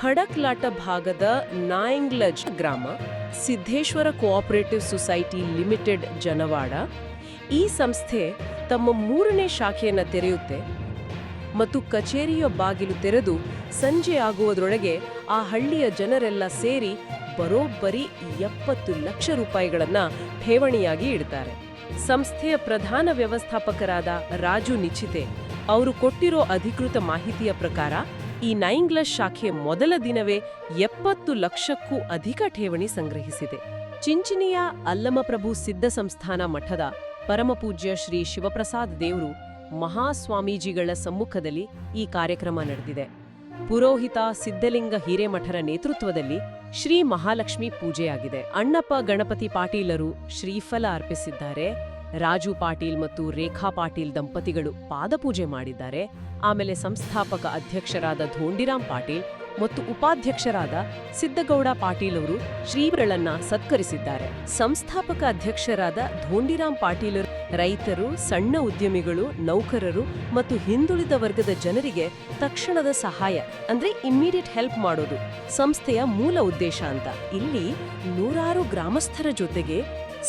ಖಡಕ್ಲಾಟ ಭಾಗದ ನಾಯಿಂಗ್ಲಜ್ ಗ್ರಾಮ, Siddeshwara cooperative society limited Janawada ಈ ಸಂಸ್ಥೆ ತಮ್ಮ 3ನೇ ಶಾಖೆಯನ್ನು ತೆರೆಯುತ್ತೆ ಮತ್ತು ಕಚೇರಿಯ ಬಾಗಿಲು ತೆರೆದು ಸಂಜೆ ಆಗುವುದರೊಳಗೆ ಆ ಹಳ್ಳಿಯ ಜನರೆಲ್ಲ ಸೇರಿ ಬರೋಬ್ಬರಿ 70 ಲಕ್ಷ ರೂಪಾಯಿಗಳನ್ನ ಠೇವಣಿಯಾಗಿ ಇಡ್ತಾರೆ. ಸಂಸ್ಥೆಯ ಪ್ರಧಾನ ವ್ಯವಸ್ಥಾಪಕರಾದ ರಾಜು ನಿಚಿತೆ ಅವರು ಕೊಟ್ಟಿರೋ ಅಧಿಕೃತ ಮಾಹಿತಿಯ ಪ್ರಕಾರ ಈ ನಾಯಿಂಗ್ಲಜ್ ಶಾಖೆ ಮೊದಲ ದಿನವೇ 70 ಲಕ್ಷಕ್ಕೂ ಅಧಿಕ ಠೇವಣಿ ಸಂಗ್ರಹಿಸಿದೆ. ಚಿಂಚಿಣಿಯ ಅಲ್ಲಮಪ್ರಭು ಸಿದ್ಧ ಸಂಸ್ಥಾನ ಮಠದ ಪರಮಪೂಜ್ಯ ಶ್ರೀ ಶಿವಪ್ರಸಾದ್ ದೇವರು ಮಹಾಸ್ವಾಮೀಜಿಗಳ ಸಮ್ಮುಖದಲ್ಲಿ ಈ ಕಾರ್ಯಕ್ರಮ ನಡೆದಿದೆ. ಪುರೋಹಿತ ಸಿದ್ಧಲಿಂಗ ಹಿರೇಮಠರ ನೇತೃತ್ವದಲ್ಲಿ ಶ್ರೀ ಮಹಾಲಕ್ಷ್ಮಿ ಪೂಜೆಯಾಗಿದೆ. ಅಣ್ಣಪ್ಪ ಗಣಪತಿ ಪಾಟೀಲರು ಶ್ರೀಫಲ ಅರ್ಪಿಸಿದ್ದಾರೆ. ರಾಜು ಪಾಟೀಲ್ ಮತ್ತು ರೇಖಾ ಪಾಟೀಲ್ ದಂಪತಿಗಳು ಪಾದಪೂಜೆ ಮಾಡಿದ್ದಾರೆ. ಆಮೇಲೆ ಸಂಸ್ಥಾಪಕ ಅಧ್ಯಕ್ಷರಾದ ಧೋಂಡಿರಾಮ್ ಪಾಟೀಲ್ ಮತ್ತು ಉಪಾಧ್ಯಕ್ಷರಾದ ಸಿದ್ದಗೌಡ ಪಾಟೀಲ್ ಅವರು ಶ್ರೀಗಳನ್ನ ಸತ್ಕರಿಸಿದ್ದಾರೆ. ಸಂಸ್ಥಾಪಕ ಅಧ್ಯಕ್ಷರಾದ ಧೋಂಡಿರಾಮ್ ಪಾಟೀಲರು ರೈತರು, ಸಣ್ಣ ಉದ್ಯಮಿಗಳು, ನೌಕರರು ಮತ್ತು ಹಿಂದುಳಿದ ವರ್ಗದ ಜನರಿಗೆ ತಕ್ಷಣದ ಸಹಾಯ ಅಂದ್ರೆ ಇಮ್ಮಿಡಿಯೇಟ್ ಹೆಲ್ಪ್ ಮಾಡೋದು ಸಂಸ್ಥೆಯ ಮೂಲ ಉದ್ದೇಶ ಅಂತ. ಇಲ್ಲಿ ನೂರಾರು ಗ್ರಾಮಸ್ಥರ ಜೊತೆಗೆ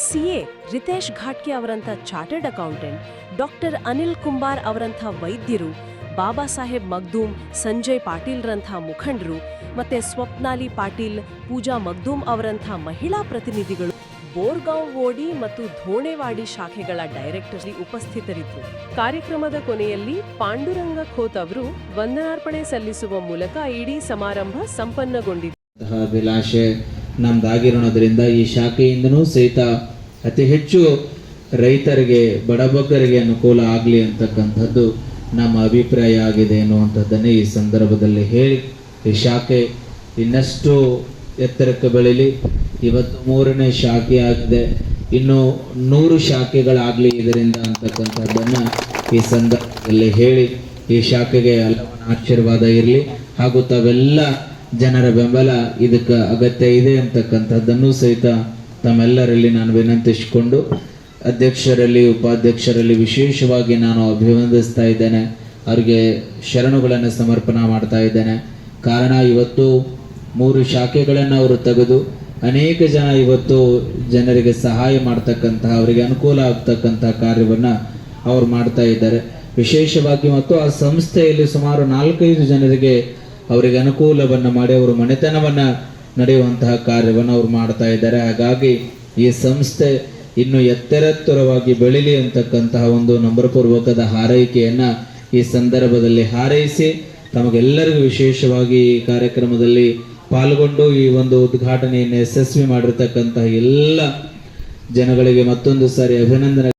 ಸಿಎ ರಿತೇಶ್ ಘಾಟ್ಗೆ ಅವರಂಥ chartered accountant, doctor Anil Kumbar ಅವರಂಥ ವೈದ್ಯರು, ಬಾಬಾ ಸಾಹೇಬ್ ಮಗ್ದೂಮ್, ಸಂಜಯ್ ಪಾಟೀಲ್ರಂಥ ಮುಖಂಡರು ಮತ್ತೆ ಸ್ವಪ್ನಾಲಿ ಪಾಟೀಲ್, ಪೂಜಾ ಮಗ್ದೂಮ್ ಅವರಂಥ ಮಹಿಳಾ ಪ್ರತಿನಿಧಿಗಳು, ಬೋರ್ಗಾಂವ್ ಓಡಿ ಮತ್ತು ಧೋಣೆವಾಡಿ ಶಾಖೆಗಳ ಡೈರೆಕ್ಟರ್ ಉಪಸ್ಥಿತರಿದ್ದರು. ಕಾರ್ಯಕ್ರಮದ ಕೊನೆಯಲ್ಲಿ ಪಾಂಡುರಂಗ ಖೋತ್ ಅವರು ವಂದನಾರ್ಪಣೆ ಸಲ್ಲಿಸುವ ಮೂಲಕ ಇಡೀ ಸಮಾರಂಭ ಸಂಪನ್ನಗೊಂಡಿದೆ. ಅಭಿಲಾಷೆ ನಮ್ದಾಗಿರೋದ್ರಿಂದ ಈ ಶಾಖೆಯಿಂದನೂ ಸಹಿತ ಅತಿ ಹೆಚ್ಚು ರೈತರಿಗೆ, ಬಡಬಗ್ಗರಿಗೆ ಅನುಕೂಲ ಆಗಲಿ ಅಂತಕ್ಕಂಥದ್ದು ನಮ್ಮ ಅಭಿಪ್ರಾಯ ಆಗಿದೆ ಅನ್ನುವಂಥದ್ದನ್ನೇ ಈ ಸಂದರ್ಭದಲ್ಲಿ ಹೇಳಿ, ಈ ಶಾಖೆ ಇನ್ನಷ್ಟು ಎತ್ತರಕ್ಕೆ ಬೆಳೀಲಿ. ಇವತ್ತು 3ನೇ ಶಾಖೆ ಆಗಿದೆ, ಇನ್ನು 100 ಶಾಖೆಗಳಾಗಲಿ ಇದರಿಂದ ಅಂತಕ್ಕಂಥದ್ದನ್ನು ಈ ಸಂದರ್ಭದಲ್ಲಿ ಹೇಳಿ, ಈ ಶಾಖೆಗೆ ಎಲ್ಲವನ್ನ ಆಶೀರ್ವಾದ ಇರಲಿ ಹಾಗೂ ತಾವೆಲ್ಲ ಜನರ ಬೆಂಬಲ ಇದಕ್ಕೆ ಅಗತ್ಯ ಇದೆ ಅಂತಕ್ಕಂಥದ್ದನ್ನು ಸಹಿತ ತಮ್ಮೆಲ್ಲರಲ್ಲಿ ನಾನು ವಿನಂತಿಸಿಕೊಂಡು ಅಧ್ಯಕ್ಷರಲ್ಲಿ, ಉಪಾಧ್ಯಕ್ಷರಲ್ಲಿ ವಿಶೇಷವಾಗಿ ನಾನು ಅಭಿವಂದಿಸ್ತಾ ಇದ್ದೇನೆ. ಅವರಿಗೆ ಶರಣುಗಳನ್ನು ಸಮರ್ಪಣೆ ಮಾಡ್ತಾ ಇದ್ದೇನೆ. ಕಾರಣ ಇವತ್ತು 3 ಶಾಖೆಗಳನ್ನು ಅವರು ತೆಗೆದು ಅನೇಕ ಜನ ಇವತ್ತು ಜನರಿಗೆ ಸಹಾಯ ಮಾಡ್ತಕ್ಕಂತಹ, ಅವರಿಗೆ ಅನುಕೂಲ ಆಗ್ತಕ್ಕಂತಹ ಕಾರ್ಯವನ್ನು ಅವ್ರು ಮಾಡ್ತಾ ಇದ್ದಾರೆ. ವಿಶೇಷವಾಗಿ ಮತ್ತು ಆ ಸಂಸ್ಥೆಯಲ್ಲಿ ಸುಮಾರು 4-5 ಜನರಿಗೆ ಅವರಿಗೆ ಅನುಕೂಲವನ್ನು ಮಾಡಿ ಅವರು ಮನೆತನವನ್ನು ನಡೆಯುವಂತಹ ಕಾರ್ಯವನ್ನು ಅವ್ರು ಮಾಡ್ತಾ ಇದ್ದಾರೆ. ಹಾಗಾಗಿ ಈ ಸಂಸ್ಥೆ ಇನ್ನು ಎತ್ತರವಾಗಿ ಬೆಳೀಲಿ ಅಂತಕ್ಕಂತಹ ಒಂದು ನಂಬರಪೂರ್ವಕದ ಹಾರೈಕೆಯನ್ನು ಈ ಸಂದರ್ಭದಲ್ಲಿ ಹಾರೈಸಿ, ತಮಗೆಲ್ಲರಿಗೂ ವಿಶೇಷವಾಗಿ ಈ ಕಾರ್ಯಕ್ರಮದಲ್ಲಿ ಪಾಲ್ಗೊಂಡು ಈ ಒಂದು ಉದ್ಘಾಟನೆಯನ್ನು ಯಶಸ್ವಿ ಮಾಡಿರ್ತಕ್ಕಂತಹ ಎಲ್ಲ ಜನಗಳಿಗೆ ಮತ್ತೊಂದು ಸಾರಿ ಅಭಿನಂದನೆ.